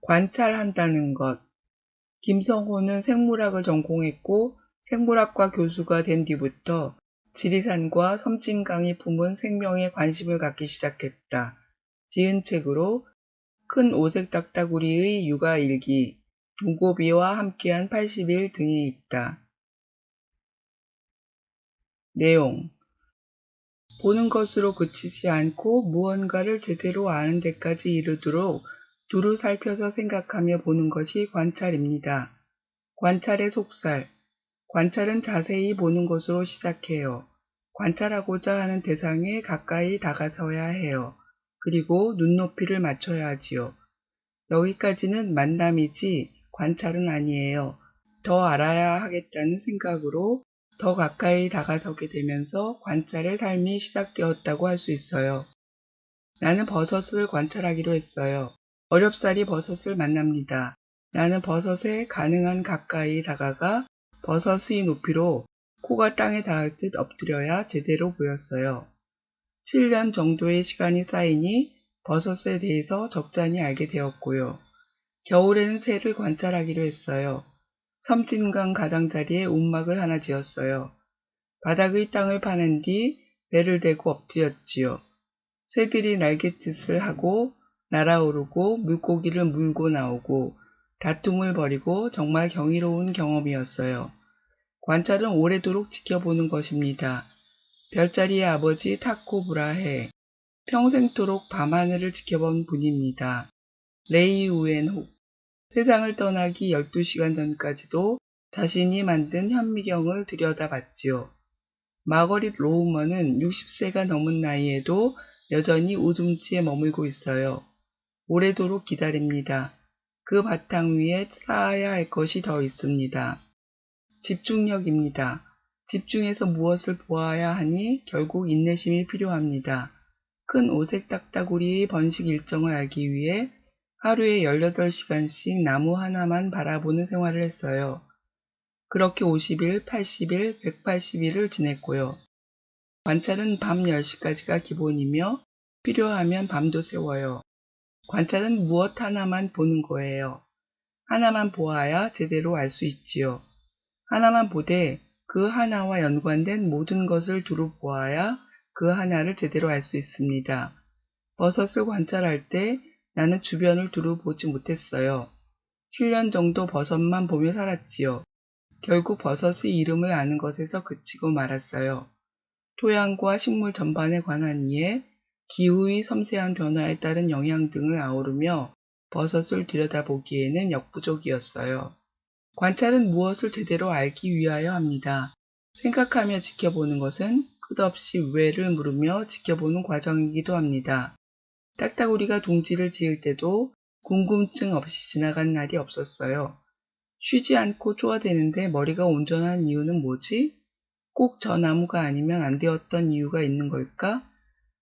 관찰한다는 것. 김성호는 생물학을 전공했고 생물학과 교수가 된 뒤부터 지리산과 섬진강이 품은 생명에 관심을 갖기 시작했다. 지은 책으로 큰 오색 딱따구리의 육아일기, 두고비와 함께한 80일 등이 있다. 내용. 보는 것으로 그치지 않고 무언가를 제대로 아는 데까지 이르도록 두루 살펴서 생각하며 보는 것이 관찰입니다. 관찰의 속살. 관찰은 자세히 보는 것으로 시작해요. 관찰하고자 하는 대상에 가까이 다가서야 해요. 그리고 눈높이를 맞춰야 하지요. 여기까지는 만남이지 관찰은 아니에요. 더 알아야 하겠다는 생각으로 더 가까이 다가서게 되면서 관찰의 삶이 시작되었다고 할 수 있어요. 나는 버섯을 관찰하기로 했어요. 어렵사리 버섯을 만납니다. 나는 버섯에 가능한 가까이 다가가 버섯의 높이로 코가 땅에 닿을 듯 엎드려야 제대로 보였어요. 7년 정도의 시간이 쌓이니 버섯에 대해서 적잖이 알게 되었고요. 겨울에는 새를 관찰하기로 했어요. 섬진강 가장자리에 움막을 하나 지었어요. 바닥의 땅을 파낸 뒤 배를 대고 엎드렸지요. 새들이 날갯짓을 하고 날아오르고 물고기를 물고 나오고 다툼을 벌이고 정말 경이로운 경험이었어요. 관찰은 오래도록 지켜보는 것입니다. 별자리의 아버지 타코 브라헤. 평생토록 밤하늘을 지켜본 분입니다. 레이 우엔훅. 세상을 떠나기 12시간 전까지도 자신이 만든 현미경을 들여다봤지요. 마거릿 로우먼은 60세가 넘은 나이에도 여전히 우둔지에 머물고 있어요. 오래도록 기다립니다. 그 바탕 위에 쌓아야 할 것이 더 있습니다. 집중력입니다. 집중해서 무엇을 보아야 하니 결국 인내심이 필요합니다. 큰 오색 딱따구리의 번식 일정을 알기 위해 하루에 18시간씩 나무 하나만 바라보는 생활을 했어요. 그렇게 50일, 80일, 180일을 지냈고요. 관찰은 밤 10시까지가 기본이며 필요하면 밤도 새워요. 관찰은 무엇 하나만 보는 거예요. 하나만 보아야 제대로 알 수 있지요. 하나만 보되 그 하나와 연관된 모든 것을 두루 보아야 그 하나를 제대로 알 수 있습니다. 버섯을 관찰할 때 나는 주변을 두루 보지 못했어요. 7년 정도 버섯만 보며 살았지요. 결국 버섯의 이름을 아는 것에서 그치고 말았어요. 토양과 식물 전반에 관한 이해, 기후의 섬세한 변화에 따른 영향 등을 아우르며 버섯을 들여다보기에는 역부족이었어요. 관찰은 무엇을 제대로 알기 위하여 합니다. 생각하며 지켜보는 것은 끝없이 왜를 물으며 지켜보는 과정이기도 합니다. 딱따구리가 둥지를 지을 때도 궁금증 없이 지나간 날이 없었어요. 쉬지 않고 쪼아대는데 머리가 온전한 이유는 뭐지? 꼭 저 나무가 아니면 안 되었던 이유가 있는 걸까?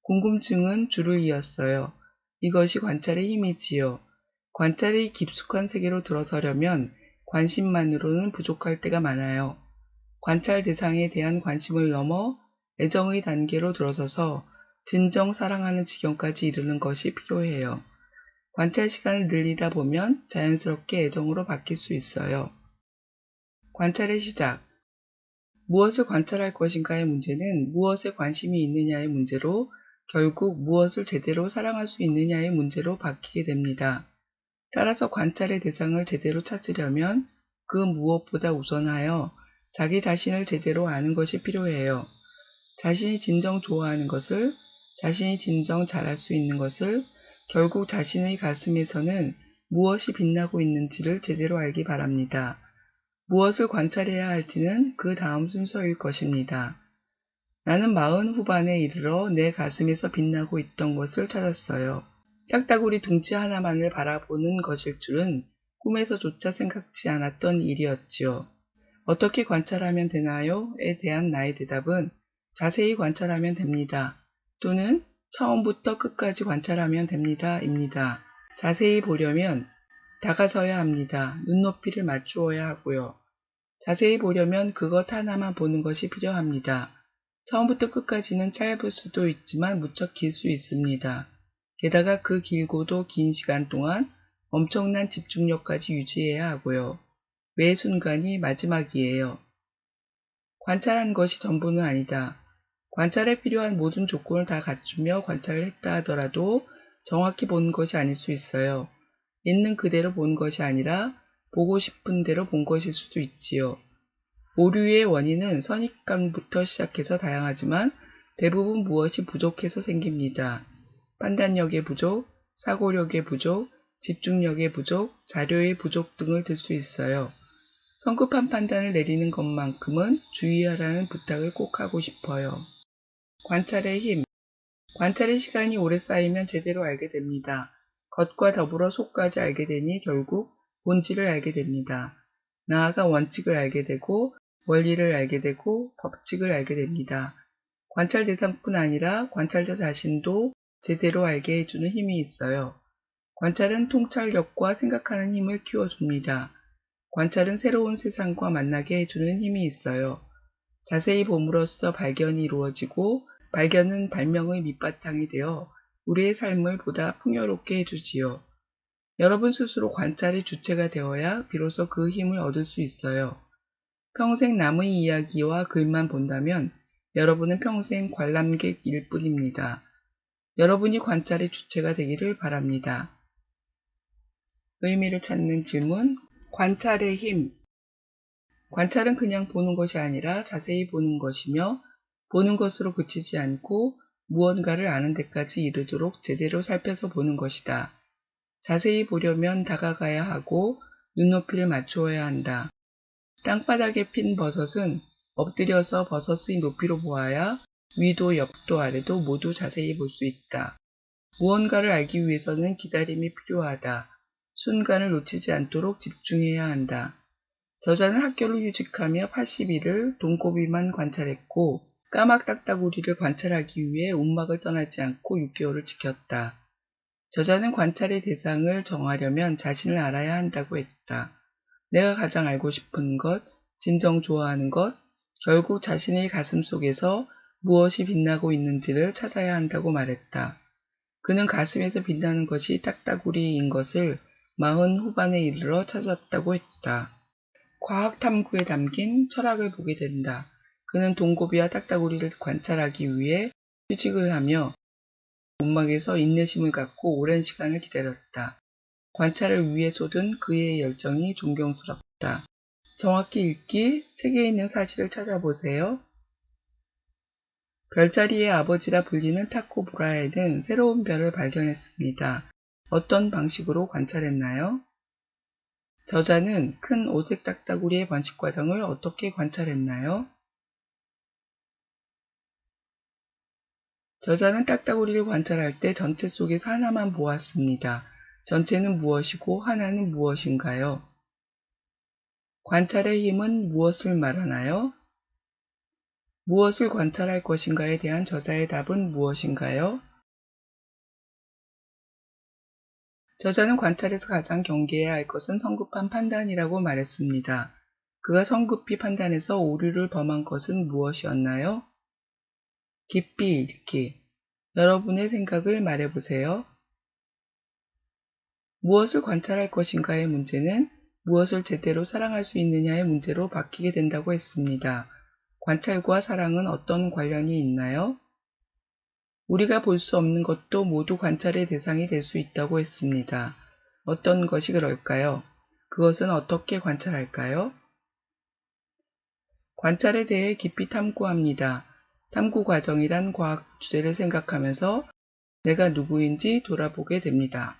궁금증은 줄을 이었어요. 이것이 관찰의 힘이지요. 관찰의 깊숙한 세계로 들어서려면 관심만으로는 부족할 때가 많아요. 관찰 대상에 대한 관심을 넘어 애정의 단계로 들어서서 진정 사랑하는 지경까지 이르는 것이 필요해요. 관찰 시간을 늘리다 보면 자연스럽게 애정으로 바뀔 수 있어요. 관찰의 시작. 무엇을 관찰할 것인가의 문제는 무엇에 관심이 있느냐의 문제로 결국 무엇을 제대로 사랑할 수 있느냐의 문제로 바뀌게 됩니다. 따라서 관찰의 대상을 제대로 찾으려면 그 무엇보다 우선하여 자기 자신을 제대로 아는 것이 필요해요. 자신이 진정 좋아하는 것을, 자신이 진정 잘할 수 있는 것을, 결국 자신의 가슴에서는 무엇이 빛나고 있는지를 제대로 알기 바랍니다. 무엇을 관찰해야 할지는 그 다음 순서일 것입니다. 나는 40 후반에 이르러 내 가슴에서 빛나고 있던 것을 찾았어요. 딱따구리 둥지 하나만을 바라보는 것일 줄은 꿈에서조차 생각지 않았던 일이었지요. 어떻게 관찰하면 되나요? 에 대한 나의 대답은 자세히 관찰하면 됩니다. 또는 처음부터 끝까지 관찰하면 됩니다. 입니다. 자세히 보려면 다가서야 합니다. 눈높이를 맞추어야 하고요. 자세히 보려면 그것 하나만 보는 것이 필요합니다. 처음부터 끝까지는 짧을 수도 있지만 무척 길 수 있습니다. 게다가 그 길고도 긴 시간 동안 엄청난 집중력까지 유지해야 하고요. 매 순간이 마지막이에요. 관찰한 것이 전부는 아니다. 관찰에 필요한 모든 조건을 다 갖추며 관찰을 했다 하더라도 정확히 본 것이 아닐 수 있어요. 있는 그대로 본 것이 아니라 보고 싶은 대로 본 것일 수도 있지요. 오류의 원인은 선입관부터 시작해서 다양하지만 대부분 무엇이 부족해서 생깁니다. 판단력의 부족, 사고력의 부족, 집중력의 부족, 자료의 부족 등을 들 수 있어요. 성급한 판단을 내리는 것만큼은 주의하라는 부탁을 꼭 하고 싶어요. 관찰의 힘. 관찰의 시간이 오래 쌓이면 제대로 알게 됩니다. 겉과 더불어 속까지 알게 되니 결국 본질을 알게 됩니다. 나아가 원칙을 알게 되고 원리를 알게 되고 법칙을 알게 됩니다. 관찰 대상뿐 아니라 관찰자 자신도 제대로 알게 해주는 힘이 있어요. 관찰은 통찰력과 생각하는 힘을 키워줍니다. 관찰은 새로운 세상과 만나게 해주는 힘이 있어요. 자세히 봄으로써 발견이 이루어지고 발견은 발명의 밑바탕이 되어 우리의 삶을 보다 풍요롭게 해주지요. 여러분 스스로 관찰의 주체가 되어야 비로소 그 힘을 얻을 수 있어요. 평생 남의 이야기와 글만 본다면 여러분은 평생 관람객일 뿐입니다. 여러분이 관찰의 주체가 되기를 바랍니다. 의미를 찾는 질문. 관찰의 힘. 관찰은 그냥 보는 것이 아니라 자세히 보는 것이며 보는 것으로 그치지 않고 무언가를 아는 데까지 이르도록 제대로 살펴서 보는 것이다. 자세히 보려면 다가가야 하고 눈높이를 맞추어야 한다. 땅바닥에 핀 버섯은 엎드려서 버섯의 높이로 보아야 위도 옆도 아래도 모두 자세히 볼 수 있다. 무언가를 알기 위해서는 기다림이 필요하다. 순간을 놓치지 않도록 집중해야 한다. 저자는 학교를 휴직하며 80일을 돈고비만 관찰했고 까막 딱따구리를 관찰하기 위해 움막을 떠나지 않고 6개월을 지켰다. 저자는 관찰의 대상을 정하려면 자신을 알아야 한다고 했다. 내가 가장 알고 싶은 것, 진정 좋아하는 것, 결국 자신의 가슴 속에서 무엇이 빛나고 있는지를 찾아야 한다고 말했다. 그는 가슴에서 빛나는 것이 딱따구리인 것을 40 후반에 이르러 찾았다고 했다. 과학 탐구에 담긴 철학을 보게 된다. 그는 돈고비와 딱따구리를 관찰하기 위해 휴직을 하며 움막에서 인내심을 갖고 오랜 시간을 기다렸다. 관찰을 위해 쏟은 그의 열정이 존경스럽다. 정확히 읽기, 책에 있는 사실을 찾아보세요. 별자리의 아버지라 불리는 타코 브라헬은 새로운 별을 발견했습니다. 어떤 방식으로 관찰했나요? 저자는 큰 오색 딱따구리의 번식 과정을 어떻게 관찰했나요? 저자는 딱따구리를 관찰할 때 전체 속에서 하나만 보았습니다. 전체는 무엇이고 하나는 무엇인가요? 관찰의 힘은 무엇을 말하나요? 무엇을 관찰할 것인가에 대한 저자의 답은 무엇인가요? 저자는 관찰에서 가장 경계해야 할 것은 성급한 판단이라고 말했습니다. 그가 성급히 판단해서 오류를 범한 것은 무엇이었나요? 깊이 읽기. 여러분의 생각을 말해보세요. 무엇을 관찰할 것인가의 문제는 무엇을 제대로 사랑할 수 있느냐의 문제로 바뀌게 된다고 했습니다. 관찰과 사랑은 어떤 관련이 있나요? 우리가 볼 수 없는 것도 모두 관찰의 대상이 될 수 있다고 했습니다. 어떤 것이 그럴까요? 그것은 어떻게 관찰할까요? 관찰에 대해 깊이 탐구합니다. 탐구 과정이란 과학 주제를 생각하면서 내가 누구인지 돌아보게 됩니다.